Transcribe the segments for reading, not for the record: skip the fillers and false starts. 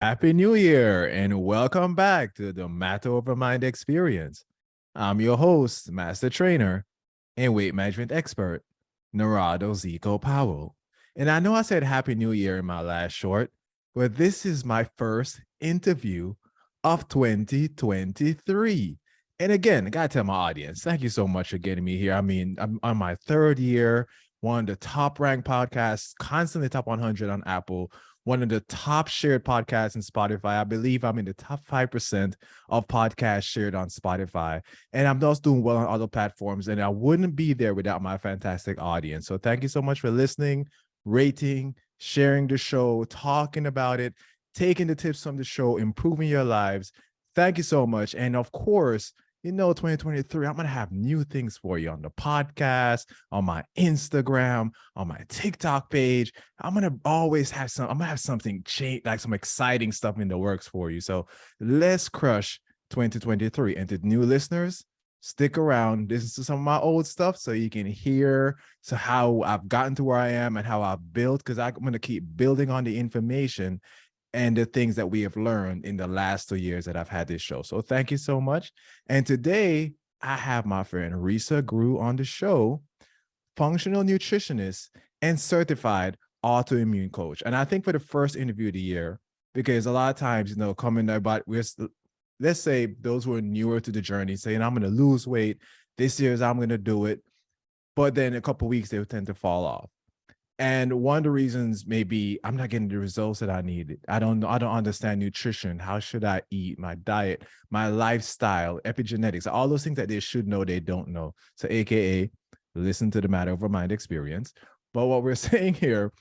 Happy New Year and welcome back to the Matter Over Mind Experience. I'm your host, Master Trainer and Weight Management Expert, Narado Zico Powell. And I know I said Happy New Year in my last short, but this is my first interview of 2023. And again, I gotta tell my audience, thank you so much for getting me here. I mean, I'm on my third year, one of the top ranked podcasts, constantly top 100 on Apple, one of the top shared podcasts in Spotify. I believe I'm in the top 5% of podcasts shared on Spotify. And I'm also doing well on other platforms. And I wouldn't be there without my fantastic audience. So thank you so much for listening, rating, sharing the show, talking about it, taking the tips from the show, improving your lives. Thank you so much. And of course, 2023, I'm going to have new things for you on the podcast, on my Instagram, on my TikTok page. I'm going to always have I'm going to have something change, like some exciting stuff in the works for you. So let's crush 2023. And to new listeners, stick around. Listen to some of my old stuff so you can hear how I've gotten to where I am and how I've built, because I'm going to keep building on the information and the things that we have learned in the last 2 years that I've had this show. So thank you so much. And today I have my friend Risa Groux on the show, functional nutritionist and certified autoimmune coach. And I think for the first interview of the year, because a lot of times, coming about, let's say those who are newer to the journey saying, I'm going to lose weight. This year I'm going to do it. But then a couple of weeks, they would tend to fall off. And one of the reasons may be I'm not getting the results that I needed. I don't understand nutrition. How should I eat? My diet, my lifestyle, epigenetics, all those things that they should know, they don't know. So AKA listen to the Matter Over Mind experience. But what we're saying here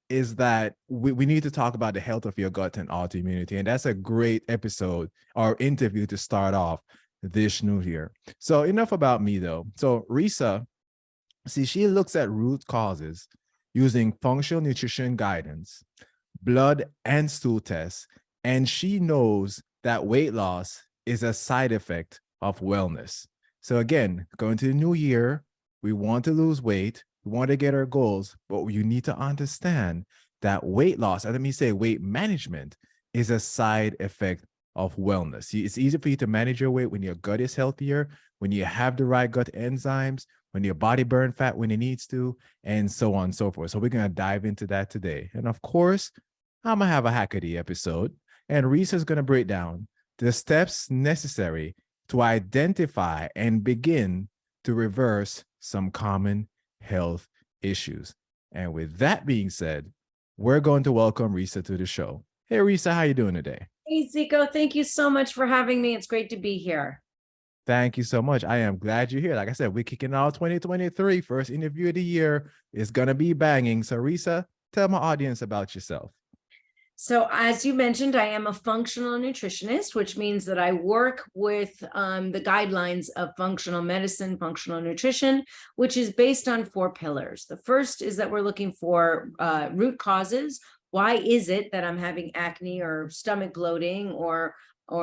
is that we need to talk about the health of your gut and autoimmunity. And that's a great episode or interview to start off this new year. So enough about me though. So Risa, see, she looks at root causes using functional nutrition guidance, blood and stool tests, and she knows that weight loss is a side effect of wellness. So again, going to the new year, we want to lose weight, we want to get our goals, but you need to understand that weight loss, and let me say weight management, is a side effect of wellness. It's easy for you to manage your weight when your gut is healthier, when you have the right gut enzymes, when your body burns fat when it needs to, and so on and so forth. So we're going to dive into that today. And of course, I'm going to have a Hackety episode, and Risa is going to break down the steps necessary to identify and begin to reverse some common health issues. And with that being said, we're going to welcome Risa to the show. Hey, Risa, how you doing today? Hey, Zico, thank you so much for having me. It's great to be here. Thank you so much. I am glad you're here. Like I said, we're kicking out 2023. First interview of the year is going to be banging. So, Risa, tell my audience about yourself. So, as you mentioned, I am a functional nutritionist, which means that I work with the guidelines of functional medicine, functional nutrition, which is based on 4 pillars. The first is that we're looking for root causes. Why is it that I'm having acne or stomach bloating or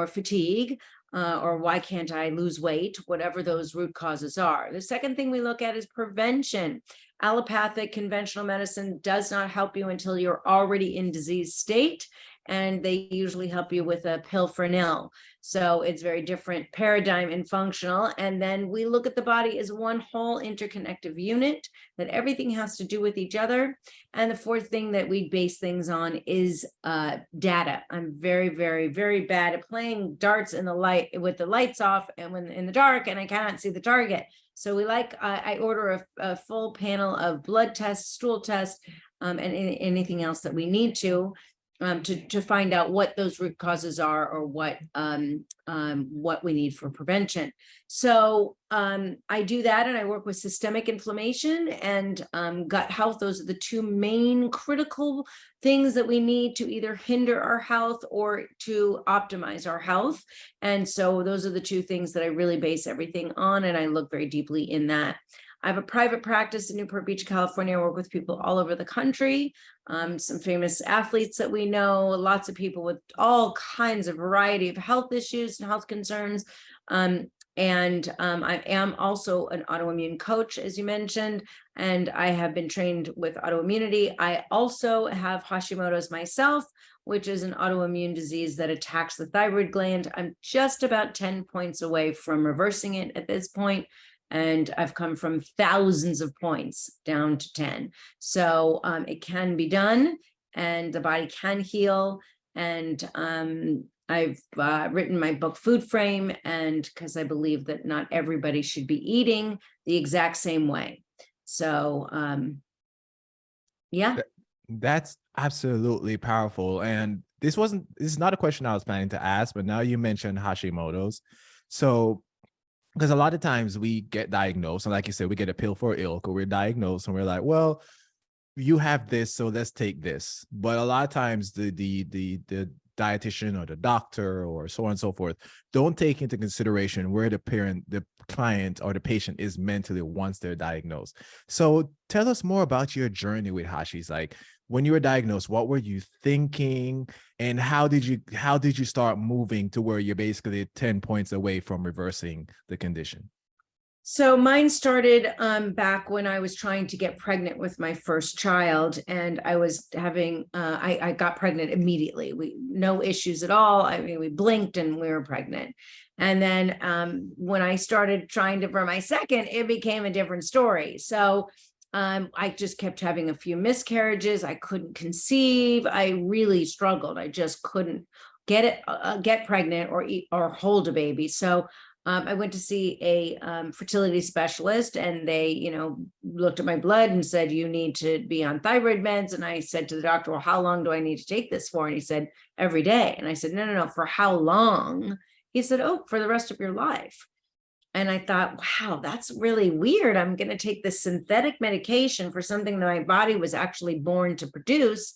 fatigue? Or why can't I lose weight, whatever those root causes are. The second thing we look at is prevention. Allopathic conventional medicine does not help you until you're already in disease state, and they usually help you with a pill for an ill. So it's very different paradigm in functional. And then we look at the body as one whole interconnective unit, that everything has to do with each other. And the fourth thing that we base things on is data. I'm very, very, very bad at playing darts in the light with the lights off and when in the dark, and I cannot see the target. So I order a full panel of blood tests, stool tests, and anything else that we need to find out what those root causes are or what we need for prevention. So I do that, and I work with systemic inflammation and gut health. Those are the 2 main critical things that we need to either hinder our health or to optimize our health. And so those are the 2 things that I really base everything on, and I look very deeply in that. I have a private practice in Newport Beach, California. I work with people all over the country, some famous athletes that we know, lots of people with all kinds of variety of health issues and health concerns. I am also an autoimmune coach, as you mentioned, and I have been trained with autoimmunity. I also have Hashimoto's myself, which is an autoimmune disease that attacks the thyroid gland. I'm just about 10 points away from reversing it at this point, and I've come from thousands of points down to 10. So it can be done, and the body can heal. And I've written my book Food Frame, and because I believe that not everybody should be eating the exact same way. So yeah. That's absolutely powerful. And this is not a question I was planning to ask, but now you mentioned Hashimoto's. So, because a lot of times we get diagnosed, and like you said, we get a pill for ill, or we're diagnosed and we're like, well, you have this, so let's take this. But a lot of times the dietitian or the doctor or so on and so forth don't take into consideration where the client or the patient is mentally once they're diagnosed. So tell us more about your journey with Hashi's. Like, when you were diagnosed, what were you thinking, and how did you start moving to where you're basically 10 points away from reversing the condition? So mine started back when I was trying to get pregnant with my first child, and I was having I got pregnant immediately. No issues at all. I mean, we blinked and we were pregnant. And then when I started trying for my second, it became a different story. So I just kept having a few miscarriages. I couldn't conceive. I really struggled. I just couldn't get pregnant or hold a baby. So I went to see a fertility specialist, and they, looked at my blood and said, you need to be on thyroid meds. And I said to the doctor, well, how long do I need to take this for? And he said, every day. And I said, no, for how long? He said, oh, for the rest of your life. And I thought, wow, that's really weird. I'm going to take this synthetic medication for something that my body was actually born to produce.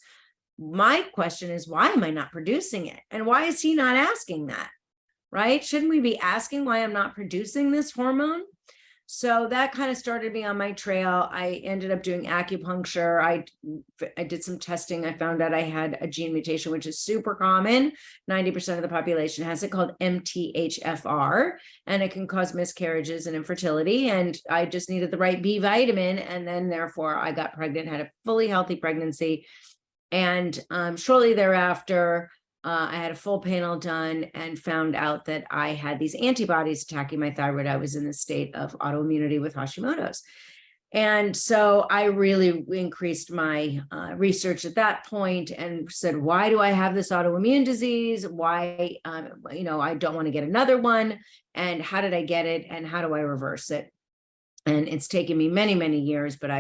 My question is, why am I not producing it? And why is he not asking that? Right? Shouldn't we be asking why I'm not producing this hormone? So that kind of started me on my trail. I ended up doing acupuncture. I did some testing. I found out I had a gene mutation, which is super common. 90% of the population has it, called MTHFR, and it can cause miscarriages and infertility. And I just needed the right B vitamin. And then therefore I got pregnant, had a fully healthy pregnancy. And shortly thereafter, I had a full panel done and found out that I had these antibodies attacking my thyroid. I was in the state of autoimmunity with Hashimoto's. And so I really increased my research at that point and said, why do I have this autoimmune disease? Why, I don't want to get another one. And how did I get it? And how do I reverse it? And it's taken me many, many years, but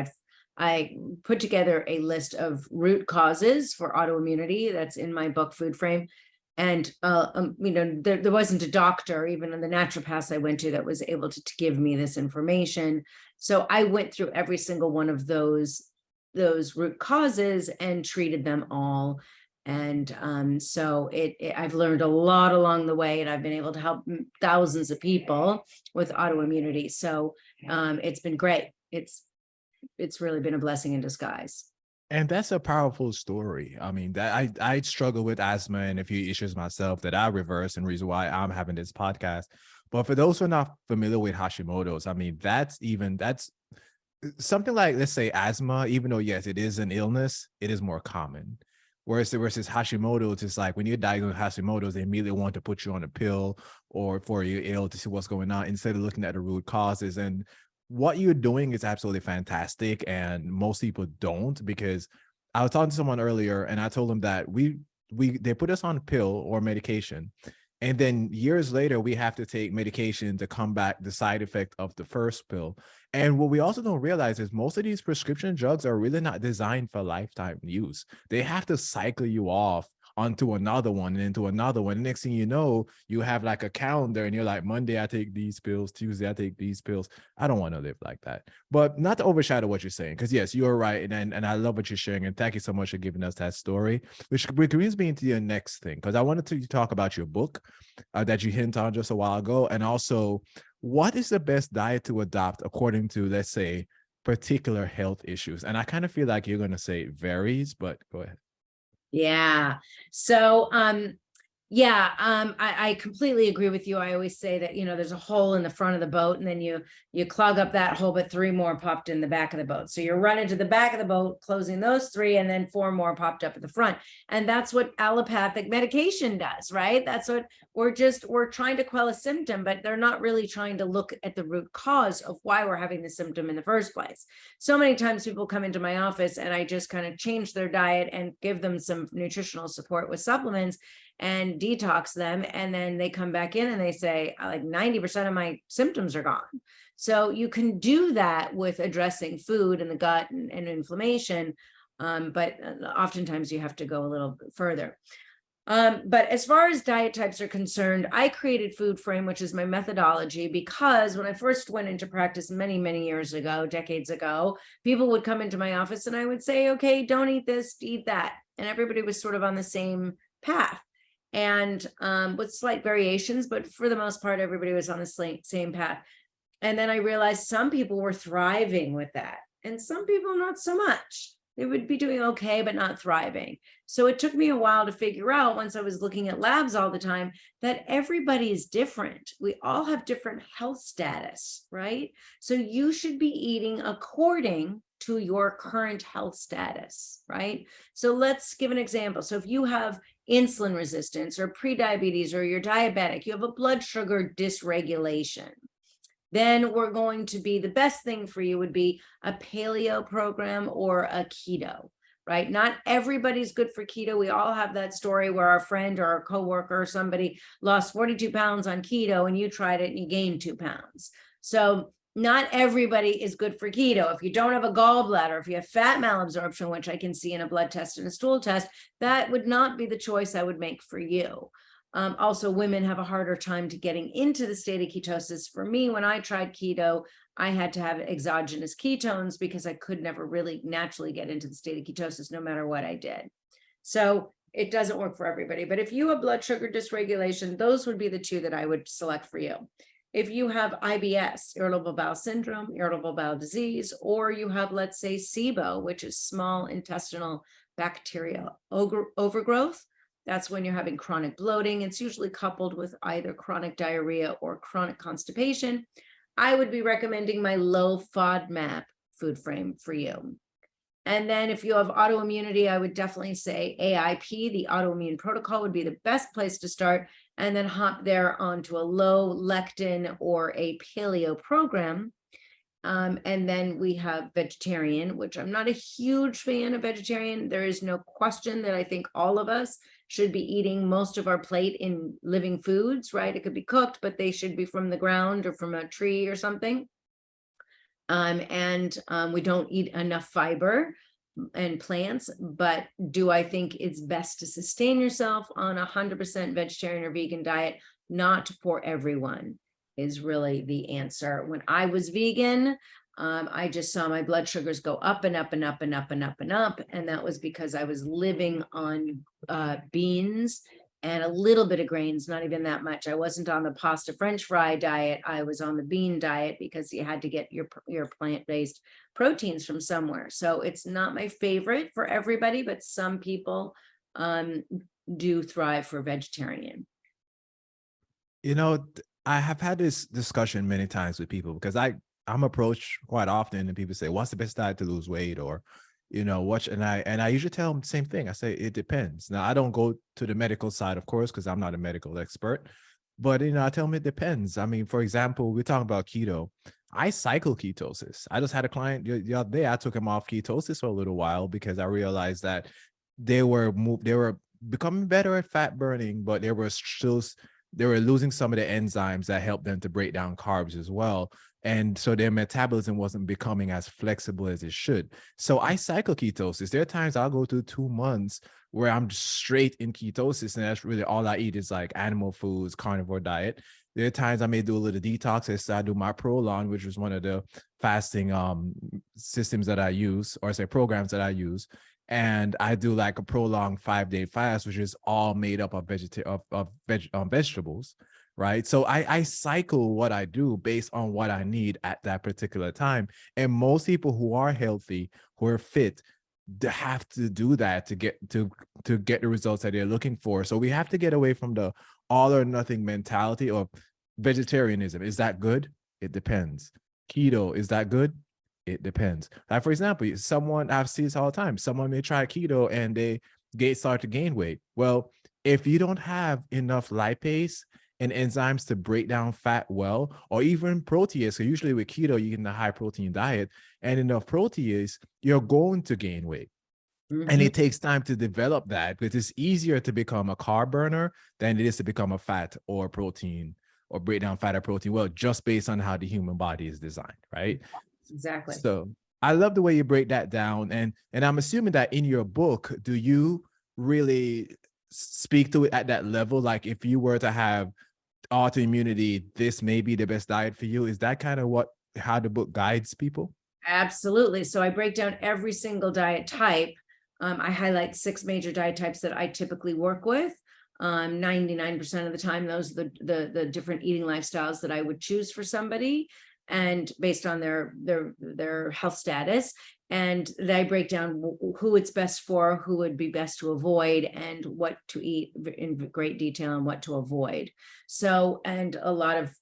I put together a list of root causes for autoimmunity that's in my book, Food Frame. And, there wasn't a doctor, even in the naturopaths I went to, that was able to give me this information. So I went through every single one of those root causes and treated them all. And so I've learned a lot along the way, and I've been able to help thousands of people with autoimmunity. So it's been great. It's really been a blessing in disguise. And that's a powerful story. I mean, that I struggle with asthma and a few issues myself that I reverse, and reason why I'm having this podcast. But for those who are not familiar with Hashimoto's, I mean, that's something like, let's say, asthma, even though, yes, it is an illness, it is more common. Versus Hashimoto's, it's like when you're diagnosed with Hashimoto's, they immediately want to put you on a pill or for you ill to see what's going on, instead of looking at the root causes. And what you're doing is absolutely fantastic, and most people don't. Because I was talking to someone earlier, and I told them that they put us on a pill or medication, and then years later we have to take medication to combat the side effect of the first pill. And what we also don't realize is most of these prescription drugs are really not designed for lifetime use. They have to cycle you off onto another one and into another one. Next thing you know, you have like a calendar, and you're like, Monday I take these pills, Tuesday I take these pills. I don't want to live like that. But not to overshadow what you're saying, because yes, you're right, and I love what you're sharing, and thank you so much for giving us that story, which brings me into your next thing, because I wanted to talk about your book that you hinted on just a while ago, and also what is the best diet to adopt according to, let's say, particular health issues. And I kind of feel like you're going to say it varies, but go ahead. Yeah. So Yeah, I completely agree with you. I always say that, there's a hole in the front of the boat, and then you clog up that hole, but 3 more popped in the back of the boat. So you're running to the back of the boat, closing those 3, and then 4 more popped up at the front. And that's what allopathic medication does, right? That's what we're trying to quell a symptom, but they're not really trying to look at the root cause of why we're having the symptom in the first place. So many times people come into my office and I just kind of change their diet and give them some nutritional support with supplements and detox them, and then they come back in and they say, like, 90% of my symptoms are gone. So you can do that with addressing food and the gut and inflammation, but oftentimes you have to go a little bit further. But as far as diet types are concerned, I created Food Frame, which is my methodology, because when I first went into practice many, many years ago, decades ago, people would come into my office and I would say, okay, don't eat this, eat that. And everybody was sort of on the same path, and with slight variations, but for the most part, everybody was on the same path. And then I realized some people were thriving with that, and some people not so much. They would be doing okay, but not thriving. So it took me a while to figure out, once I was looking at labs all the time, that everybody is different. We all have different health status, right? So you should be eating according to your current health status, right? So let's give an example. So if you have insulin resistance or prediabetes, or you're diabetic, you have a blood sugar dysregulation, then we're going to be, the best thing for you would be a paleo program or a keto, right? Not everybody's good for keto. We all have that story where our friend or our coworker or somebody lost 42 pounds on keto and you tried it and you gained 2 pounds. So not everybody is good for keto. If you don't have a gallbladder, if you have fat malabsorption, which I can see in a blood test and a stool test, that would not be the choice I would make for you. Also, women have a harder time to getting into the state of ketosis. For me, when I tried keto, I had to have exogenous ketones because I could never really naturally get into the state of ketosis no matter what I did. So it doesn't work for everybody. But if you have blood sugar dysregulation, those would be the 2 that I would select for you. If you have IBS, irritable bowel syndrome, irritable bowel disease, or you have, let's say, SIBO, which is small intestinal bacterial overgrowth, that's when you're having chronic bloating. It's usually coupled with either chronic diarrhea or chronic constipation. I would be recommending my low FODMAP Food Frame for you. And then if you have autoimmunity, I would definitely say AIP, the autoimmune protocol, would be the best place to start, and then hop there onto a low lectin or a paleo program. And then we have vegetarian, which I'm not a huge fan of vegetarian. There is no question that I think all of us should be eating most of our plate in living foods, right? It could be cooked, but they should be from the ground or from a tree or something. We don't eat enough fiber and plants, but do I think it's best to sustain yourself on 100% vegetarian or vegan diet? Not for everyone is really the answer. When I was vegan, I just saw my blood sugars go up and up and up and up and up and up. And that was because I was living on beans and a little bit of grains, not even that much. I wasn't on the pasta French fry diet. I was on the bean diet because you had to get your plant-based proteins from somewhere. So it's not my favorite for everybody, but some people do thrive for vegetarian. I have had this discussion many times with people because I'm approached quite often and people say, what's the best diet to lose weight? Or, and I usually tell them the same thing. I say, it depends. Now, I don't go to the medical side, of course, because I'm not a medical expert, but, I tell them it depends. I mean, for example, we're talking about keto. I cycle ketosis. I just had a client the other day. I took him off ketosis for a little while because I realized that they were becoming better at fat burning, but they were losing some of the enzymes that help them to break down carbs as well. And so their metabolism wasn't becoming as flexible as it should. So I cycle ketosis. There are times I'll go through 2 months where I'm straight in ketosis, and that's really all I eat is like animal foods, carnivore diet. There are times I may do a little detox. I do my Prolon, which is one of the fasting systems that I use, or say programs that I use. And I do like a prolonged 5-day fast, which is all made up of vegetables, right? So I cycle what I do based on what I need at that particular time. And most people who are healthy, who are fit, they have to do that to get the results that they're looking for. So we have to get away from the all or nothing mentality. Or vegetarianism, is that good? It depends. Keto, is that good? It depends. Like, for example, someone, I've seen this all the time, someone may try keto and they start to gain weight. Well, if you don't have enough lipase and enzymes to break down fat well, or even protease, so usually with keto you get in a high protein diet and enough protease, you're going to gain weight. And Mhm. it takes time to develop that, because it's easier to become a carb burner than it is to become a fat or protein, or break down fat or protein well, just based on how the human body is designed, right? Exactly. So I love the way you break that down. And I'm assuming that in your book, do you really speak to it at that level? Like, if you were to have autoimmunity, this may be the best diet for you. Is that kind of how the book guides people? Absolutely. So I break down every single diet type. I highlight 6 major diet types that I typically work with. 99% of the time, those are the different eating lifestyles that I would choose for somebody, and based on their health status. And then I break down who it's best for, who would be best to avoid, and what to eat in great detail and what to avoid. So, and a lot of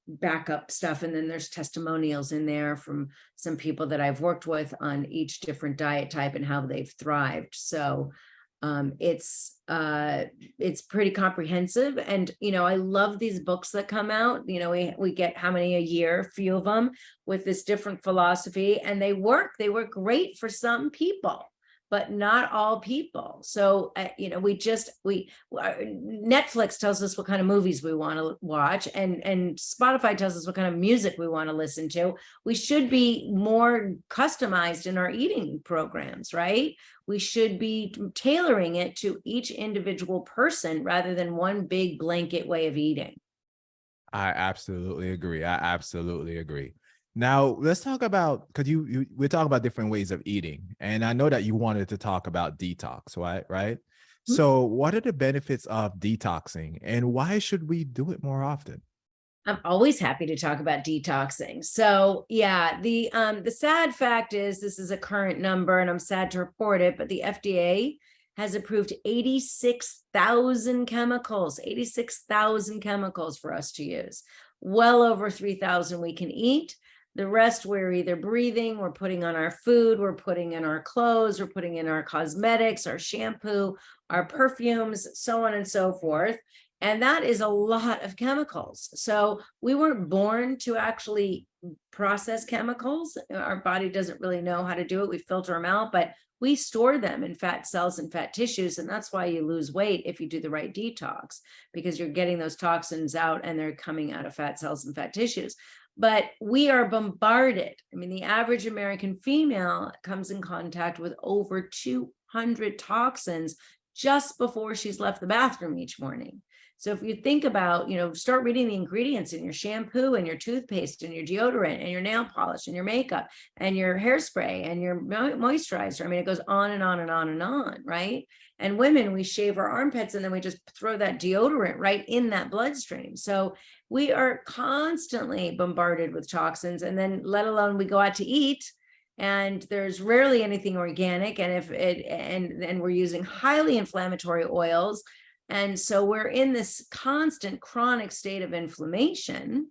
backup stuff. And then there's testimonials in there from some people that I've worked with on each different diet type and how they've thrived. So it's pretty comprehensive. And I love these books that come out. We get how many a year, a few of them, with this different philosophy, and they work great for some people, but not all people. So Netflix tells us what kind of movies we want to watch, and Spotify tells us what kind of music we want to listen to. We should be more customized in our eating programs, right? We should be tailoring it to each individual person rather than one big blanket way of eating. I absolutely agree. I absolutely agree. Now let's talk about, because we're talking about different ways of eating, and I know that you wanted to talk about detox, right? Right. So, what are the benefits of detoxing, and why should we do it more often? I'm always happy to talk about detoxing. So yeah, the sad fact is this is a current number and I'm sad to report it, but the FDA has approved 86,000 chemicals, 86,000 chemicals for us to use. Well over 3,000 we can eat. The rest we're either breathing, we're putting on our food, we're putting in our clothes, we're putting in our cosmetics, our shampoo, our perfumes, so on and so forth. And that is a lot of chemicals. So we weren't born to actually process chemicals. Our body doesn't really know how to do it. We filter them out, but we store them in fat cells and fat tissues. And that's why you lose weight if you do the right detox, because you're getting those toxins out and they're coming out of fat cells and fat tissues. But we are bombarded. I mean, the average American female comes in contact with over 200 toxins just before she's left the bathroom each morning. So if you think about, start reading the ingredients in your shampoo and your toothpaste and your deodorant and your nail polish and your makeup and your hairspray and your moisturizer. I mean, it goes on and on and on and on, right? And women, we shave our armpits and then we just throw that deodorant right in that bloodstream. So we are constantly bombarded with toxins, and then let alone we go out to eat and there's rarely anything organic. And and we're using highly inflammatory oils. And so we're in this constant chronic state of inflammation.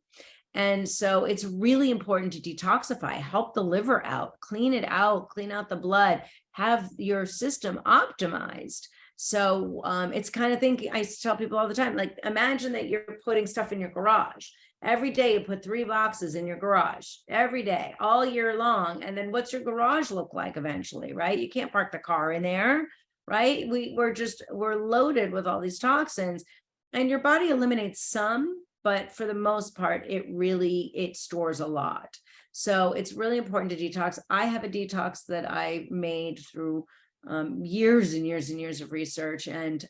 And so it's really important to detoxify, help the liver out, clean it out, clean out the blood, have your system optimized. So it's kind of thing I tell people all the time, like, imagine that you're putting stuff in your garage. Every day you put 3 boxes in your garage, every day, all year long. And then what's your garage look like eventually, right? You can't park the car in there, right? We're loaded with all these toxins, and your body eliminates some, but for the most part, it stores a lot. So it's really important to detox. I have a detox that I made through years and years and years of research. And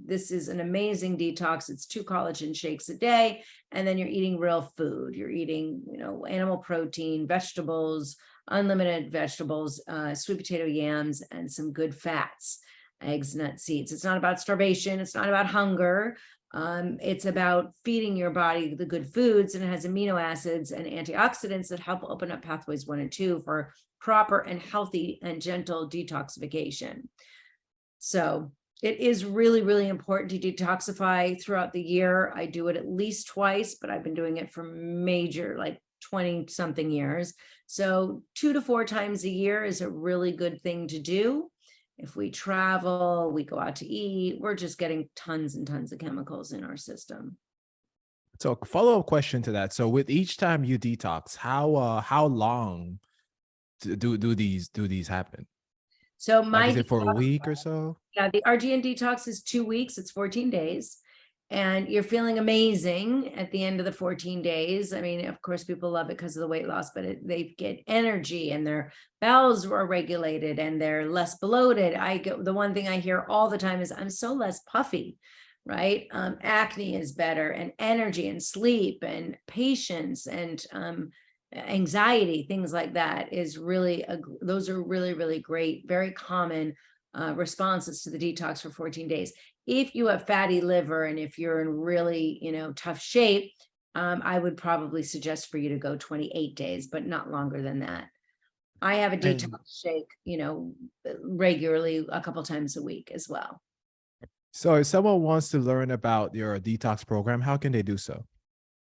this is an amazing detox. It's 2 collagen shakes a day. And then you're eating real food. You're eating, animal protein, vegetables, unlimited vegetables, sweet potato yams, and some good fats. eggs, nuts, seeds. It's not about starvation. It's not about hunger. It's about feeding your body the good foods, and it has amino acids and antioxidants that help open up pathways 1 and 2 for proper and healthy and gentle detoxification. So it is really, really important to detoxify throughout the year. I do it at least twice, but I've been doing it for major, like 20 something years. So 2 to 4 times a year is a really good thing to do. If we travel, we go out to eat, we're just getting tons and tons of chemicals in our system. So a follow-up question to that. So with each time you detox, how long do these happen? So Like, my is it for a week or so? Yeah, the RGN detox is 2 weeks, it's 14 days. And you're feeling amazing at the end of the 14 days. I mean, of course, people love it because of the weight loss, but they get energy and their bowels are regulated and they're less bloated. The one thing I hear all the time is, I'm so less puffy, right? Acne is better, and energy and sleep and patience and anxiety, things like that is really, those are really, really great, very common responses to the detox for 14 days. If you have fatty liver and if you're in really, tough shape, I would probably suggest for you to go 28 days, but not longer than that. I have a detox And shake, regularly a couple times a week as well. so if someone wants to learn about your detox program, how can they do so?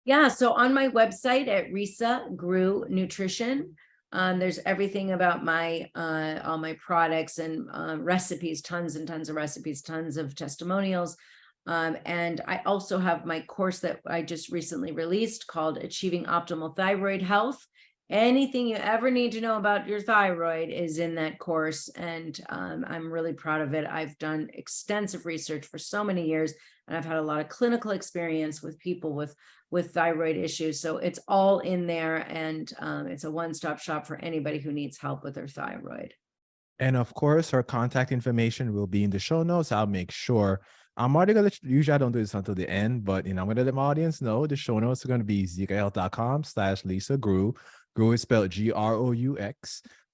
Yeah, so on my website at Risa Groux Nutrition, there's everything about my all my products and recipes, tons and tons of recipes, tons of testimonials. And I also have my course that I just recently released called Achieving Optimal Thyroid Health. Anything you ever need to know about your thyroid is in that course, and I'm really proud of it. I've done extensive research for so many years, and I've had a lot of clinical experience with people with thyroid issues. So it's all in there, and it's a one-stop shop for anybody who needs help with their thyroid. And of course, her contact information will be in the show notes. I'll make sure. I'm already gonna usually I don't do this until the end, but I'm gonna let my audience know the show notes are gonna be zkl.com/Lisa Groux. Groux is spelled Groux.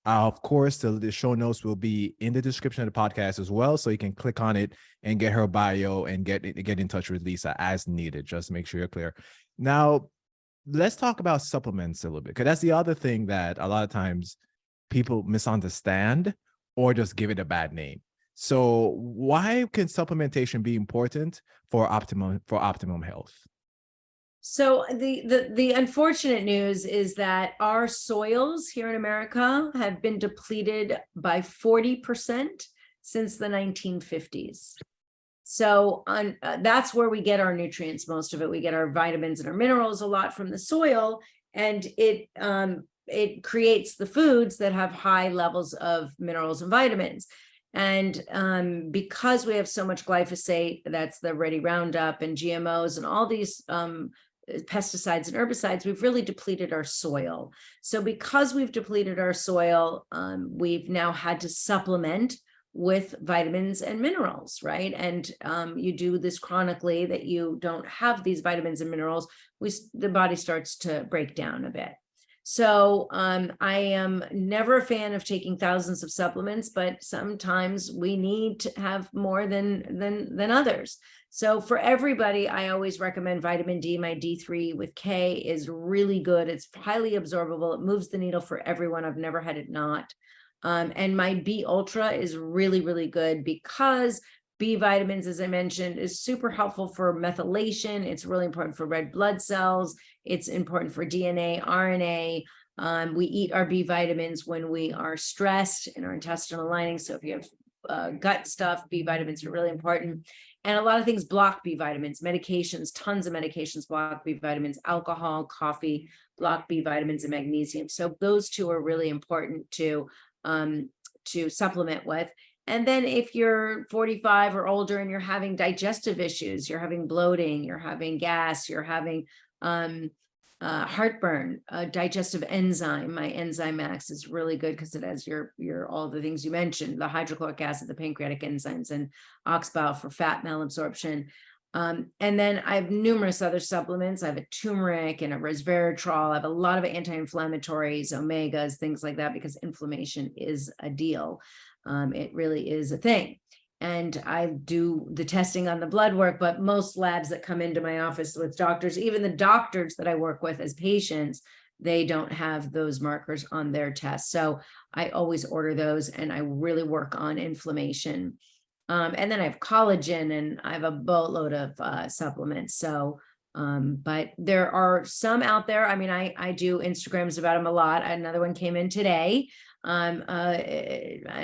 Of course, the show notes will be in the description of the podcast as well, so you can click on it and get her bio and get in touch with Lisa as needed. Just make sure you're clear. Now, let's talk about supplements a little bit, because that's the other thing that a lot of times people misunderstand or just give it a bad name. So why can supplementation be important for optimum health? So the unfortunate news is that our soils here in America have been depleted by 40% since the 1950s. So that's where we get our nutrients, most of it. We get our vitamins and our minerals a lot from the soil, and it creates the foods that have high levels of minerals and vitamins. And because we have so much glyphosate, that's the ready Roundup, and GMOs and all these pesticides and herbicides, we've really depleted our soil. So because we've depleted our soil, we've now had to supplement with vitamins and minerals, right? And you do this chronically, that you don't have these vitamins and minerals, the body starts to break down a bit. So I am never a fan of taking thousands of supplements, but sometimes we need to have more than others. So for everybody, I always recommend vitamin D. My D3 with K is really good. It's highly absorbable. It moves the needle for everyone. I've never had it not. And my B Ultra is really, really good because B vitamins, as I mentioned, is super helpful for methylation. It's really important for red blood cells. It's important for DNA, RNA. We eat our B vitamins when we are stressed in our intestinal lining. So if you have gut stuff, B vitamins are really important. And a lot of things block B vitamins. Medications, tons of medications block B vitamins. Alcohol, coffee block B vitamins and magnesium. So those two are really important to supplement with. And then if you're 45 or older and you're having digestive issues, you're having bloating, you're having gas, you're having heartburn, digestive enzyme, my Enzyme Max is really good because it has your all the things you mentioned, the hydrochloric acid, the pancreatic enzymes, and oxbol for fat malabsorption. And then I have numerous other supplements. I have a turmeric and a resveratrol. I have a lot of anti-inflammatories, omegas, things like that, because inflammation is a deal. It really is a thing. and I do the testing on the blood work, but most labs that come into my office with doctors, even the doctors that I work with as patients, they don't have those markers on their tests. So I always order those, and I really work on inflammation. And then I have collagen, and I have a boatload of supplements. So, but there are some out there. I mean, I do Instagrams about them a lot. Another one came in today. I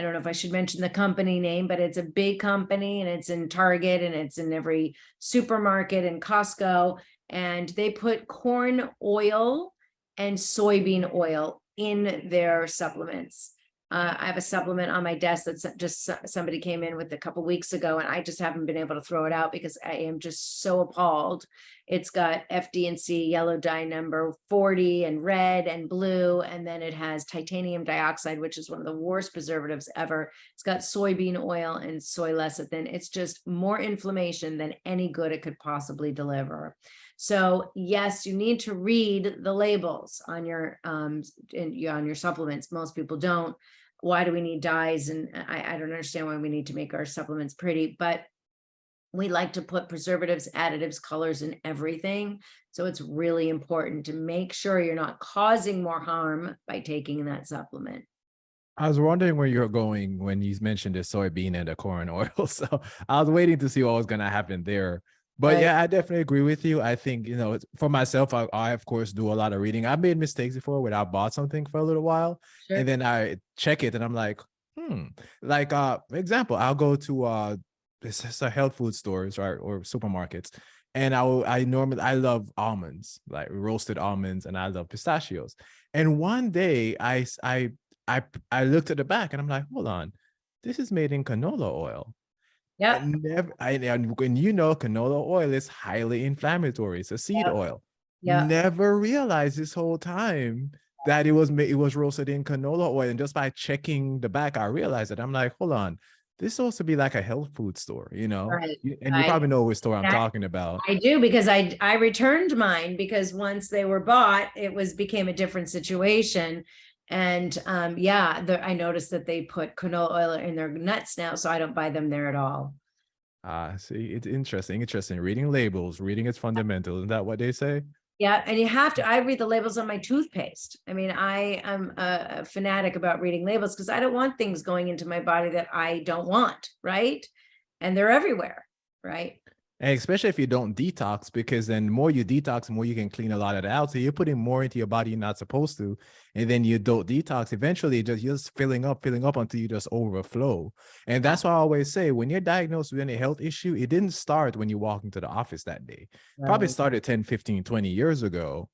don't know if I should mention the company name, but it's a big company, and it's in Target, and it's in every supermarket and Costco. And they put corn oil and soybean oil in their supplements. I have a supplement on my desk that's just somebody came in with a couple weeks ago, and I just haven't been able to throw it out because I am just so appalled. It's got FD&C yellow dye number 40 and red and blue, and then it has titanium dioxide, which is one of the worst preservatives ever. It's got soybean oil and soy lecithin. It's just more inflammation than any good it could possibly deliver. So yes, you need to read the labels on your on your supplements. Most people don't. Why do we need dyes? And I don't understand why we need to make our supplements pretty, but we like to put preservatives, additives, colors in everything. So it's really important to make sure you're not causing more harm by taking that supplement. I was wondering where you're going when you mentioned the soybean and the corn oil. So I was waiting to see what was going to happen there. But Right. yeah, I definitely agree with you. I think, for myself, I of course do a lot of reading. I've made mistakes before where I bought something for a little while Sure. and then I check it and I'm like, like, example, I'll go to this is a health food stores, right, or supermarkets. And I love almonds, like roasted almonds, and I love pistachios. And one day I looked at the back and I'm like, hold on, this is made in canola oil. Yep. And when canola oil is highly inflammatory, it's a seed Yep. oil. Yep. Never realized this whole time that it was roasted in canola oil. And just by checking the back, I realized it. I'm like, hold on, this is supposed to be like a health food store, Right. And you I probably know which store I'm that talking about. I do, because I returned mine because once they were bought, it became a different situation. And yeah, I noticed that they put canola oil in their nuts now, so I don't buy them there at all. See, it's interesting. Reading labels, reading its fundamentals. Isn't that what they say? Yeah, and you have to. I read the labels on my toothpaste. I mean, I am a fanatic about reading labels because I don't want things going into my body that I don't want, right? And they're everywhere, right? And especially if you don't detox, because then the more you detox, the more you can clean a lot of it out. So you're putting more into your body you're not supposed to. And then you don't detox. Eventually, you're just filling up until you just overflow. And that's why I always say when you're diagnosed with any health issue, it didn't start when you walk into the office that day. Probably Right. started 10, 15, 20 years ago.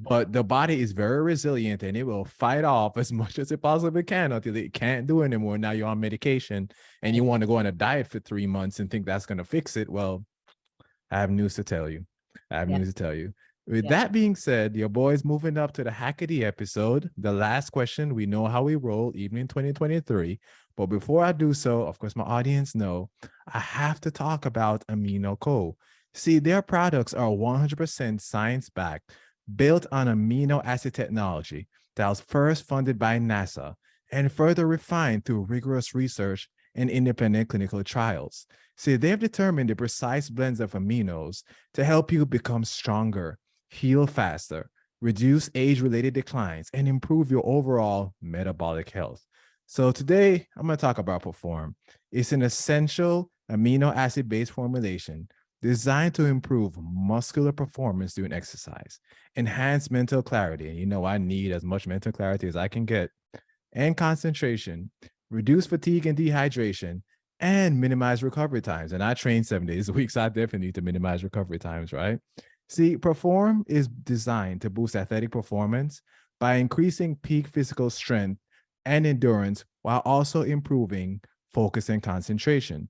But the body is very resilient and it will fight off as much as it possibly can until it can't do anymore. Now you're on medication and you want to go on a diet for 3 months and think that's going to fix it. Well, I have news to tell you. I have Yeah. news to tell you. With Yeah. that being said, your boy's moving up to the Hackety episode. The last question, we know how we roll, even in 2023. But before I do so, of course, my audience know I have to talk about Amino Co. See, their products are 100% science-backed, built on amino acid technology that was first funded by NASA and further refined through rigorous research and independent clinical trials. See, they've determined the precise blends of aminos to help you become stronger, heal faster, reduce age-related declines, and improve your overall metabolic health. So today, I'm going to talk about Perform. It's an essential amino acid-based formulation designed to improve muscular performance during exercise, enhance mental clarity, and I need as much mental clarity as I can get, and concentration, reduce fatigue and dehydration, and minimize recovery times. And I train 7 days a week, so I definitely need to minimize recovery times, right? See, Perform is designed to boost athletic performance by increasing peak physical strength and endurance while also improving focus and concentration.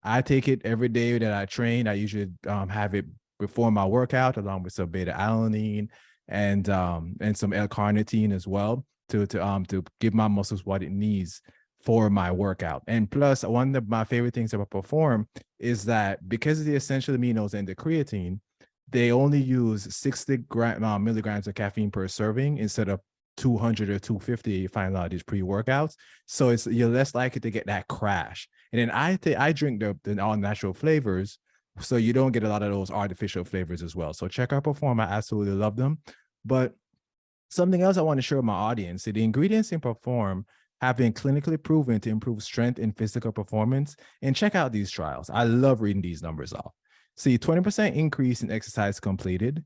I take it every day that I train. I usually have it before my workout, along with some beta alanine and some L-carnitine as well to give my muscles what it needs for my workout. And plus, one of my favorite things about Perform is that because of the essential aminos and the creatine, they only use 60 milligrams of caffeine per serving instead of 200 or 250 you find a lot of these pre-workouts. So you're less likely to get that crash. And then I drink the all natural flavors, so you don't get a lot of those artificial flavors as well. So check out Perform. I absolutely love them. But something else I want to share with my audience: the ingredients in Perform have been clinically proven to improve strength and physical performance. And check out these trials. I love reading these numbers off. See, 20% increase in exercise completed,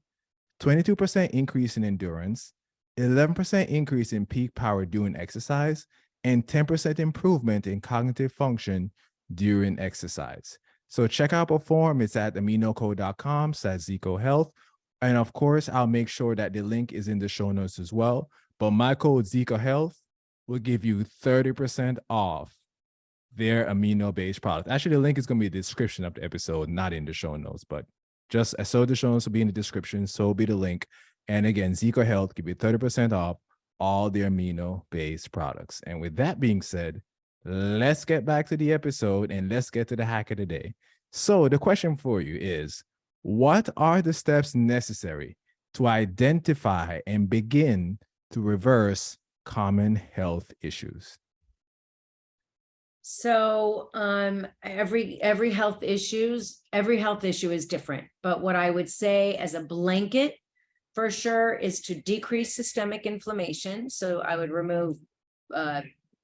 22% increase in endurance, 11% increase in peak power during exercise, and 10% improvement in cognitive function during exercise. So check out Perform. It's at aminocode.com/ZicoHealth. And of course, I'll make sure that the link is in the show notes as well. But my code ZicoHealth will give you 30% off their amino-based product. Actually, the link is going to be in the description of the episode, not in the show notes, but just so the show notes will be in the description, so will be the link. And again, Zico Health give you 30% off all their amino-based products. And with that being said, let's get back to the episode and let's get to the hack of the day. So the question for you is, what are the steps necessary to identify and begin to reverse common health issues? So every health issue is different. But what I would say as a blanket for sure is to decrease systemic inflammation. So I would remove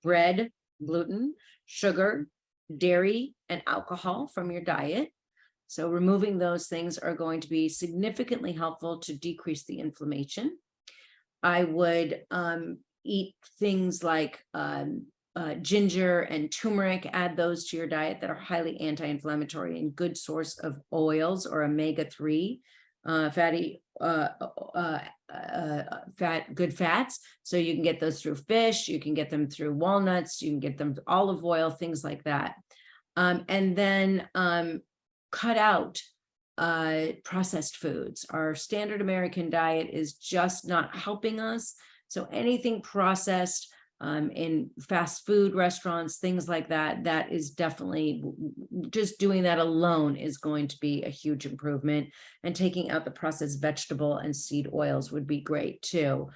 bread, gluten, sugar, dairy, and alcohol from your diet. So removing those things are going to be significantly helpful to decrease the inflammation. I would eat things like ginger and turmeric, add those to your diet that are highly anti-inflammatory and good source of oils or omega-3 good fats. So you can get those through fish, you can get them through walnuts, you can get them through olive oil, things like that. And then cut out processed foods. Our standard American diet is just not helping us. So anything processed in fast food restaurants, things like that, that is definitely, just doing that alone is going to be a huge improvement. And taking out the processed vegetable and seed oils would be great too.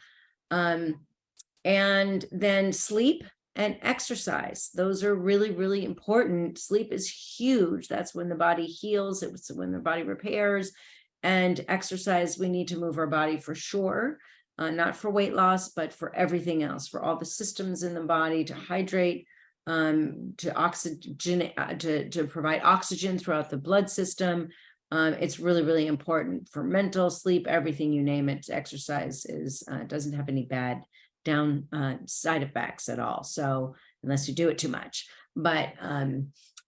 And then sleep and exercise. Those are really, really important. Sleep is huge. That's when the body heals. It's when the body repairs. And exercise, we need to move our body for sure. Not for weight loss, but for everything else, for all the systems in the body to hydrate, to oxygen, to provide oxygen throughout the blood system. It's really, really important for mental, sleep, everything, you name it. Exercise doesn't have any bad side effects at all. So unless you do it too much, but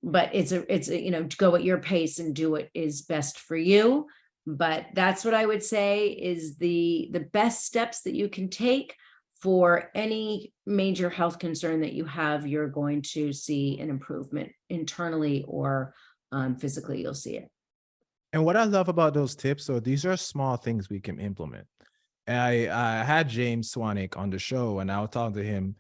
it's a, go at your pace and do what is best for you. But that's what I would say is the best steps that you can take for any major health concern that you have. You're going to see an improvement internally or physically, you'll see it. And what I love about those tips, so these are small things we can implement. I had James Swanik on the show, and I was talking to him.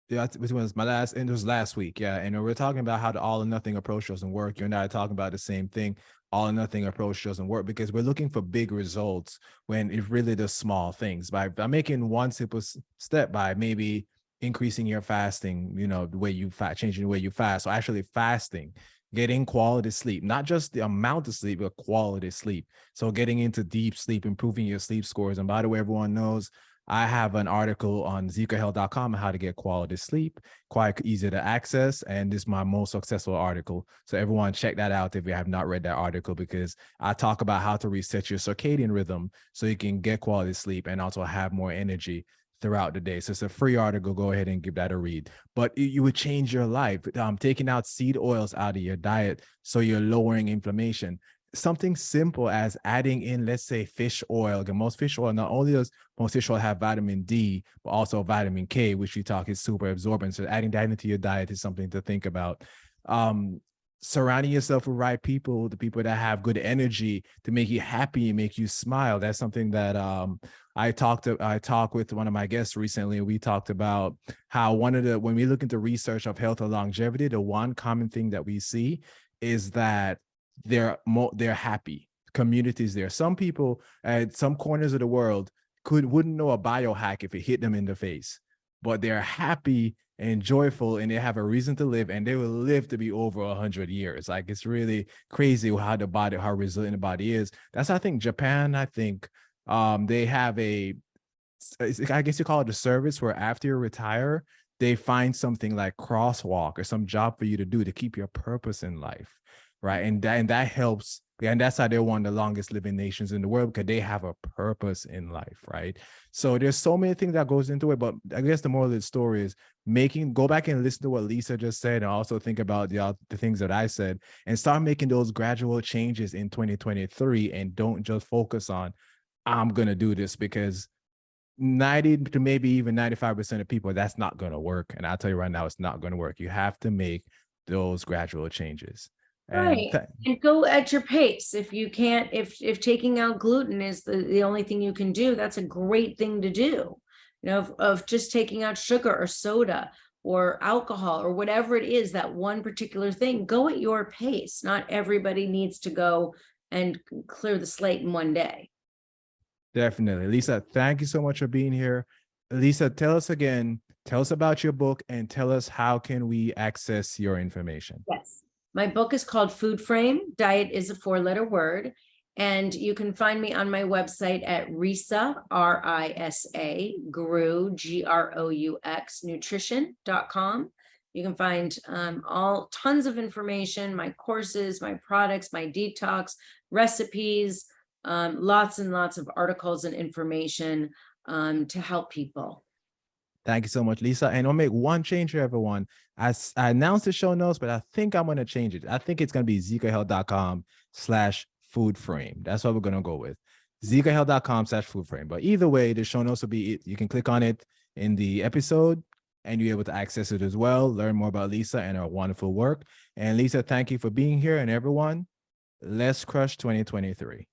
It was last week, yeah. And we were talking about how the all or nothing approach doesn't work. You and I are talking about the same thing. All or nothing approach doesn't work because we're looking for big results when it's really the small things. By making one simple step, by maybe increasing your fasting, the way you changing the way you fast, so actually fasting, getting quality sleep, not just the amount of sleep, but quality sleep. So getting into deep sleep, improving your sleep scores. And by the way, everyone knows I have an article on zicohealth.com on how to get quality sleep, quite easy to access. And this is my most successful article. So everyone check that out if you have not read that article, because I talk about how to reset your circadian rhythm so you can get quality sleep and also have more energy throughout the day. So it's a free article. Go ahead and give that a read. But you would change your life, taking out seed oils out of your diet so you're lowering inflammation. Something simple as adding in, let's say, fish oil. Most fish oil, not only does most fish oil have vitamin D, but also vitamin K, which we talk is super absorbent. So adding that into your diet is something to think about. Surrounding yourself with right people, the people that have good energy to make you happy and make you smile. That's something that I talked with one of my guests recently. We talked about how when we look into research of health and longevity, the one common thing that we see is that they're happy communities there. Some people at some corners of the world wouldn't know a biohack if it hit them in the face, but they're happy and joyful, and they have a reason to live, and they will live to be over 100 years. Like, it's really crazy how the body, how resilient the body is. That's, I think, Japan, I think they have I guess you call it a service where after you retire, they find something like crosswalk or some job for you to do to keep your purpose in life, right? And that helps. And that's how they're one of the longest living nations in the world, because they have a purpose in life, right? So there's so many things that goes into it. But I guess the moral of the story is go back and listen to what Lisa just said, and also think about the things that I said, and start making those gradual changes in 2023, and don't just focus on, I'm gonna do this, because 90 to maybe even 95% of people, that's not going to work. And I'll tell you right now, it's not going to work. You have to make those gradual changes. And Right. And go at your pace. If you can't, if taking out gluten is the only thing you can do, that's a great thing to do. You know, of just taking out sugar or soda or alcohol or whatever it is, that one particular thing, go at your pace. Not everybody needs to go and clear the slate in one day. definitely, Lisa, thank you so much for being here. Lisa, tell us about your book, and tell us how can we access your information. Yes. My book is called Food Frame. Diet is a 4-letter word. And you can find me on my website at Risa, R-I-S-A, Groux, G-R-O-U-X, nutrition.com. You can find all tons of information, my courses, my products, my detox, recipes, lots and lots of articles and information to help people. Thank you so much, Lisa. And I'll make one change here, everyone. I announced the show notes, but I think I'm going to change it. I think it's going to be zikahealth.com/foodframe. That's what we're going to go with. zikahealth.com/foodframe. But either way, the show notes will be, you can click on it in the episode, and you're able to access it as well. Learn more about Lisa and her wonderful work. And Lisa, thank you for being here. And everyone, let's crush 2023.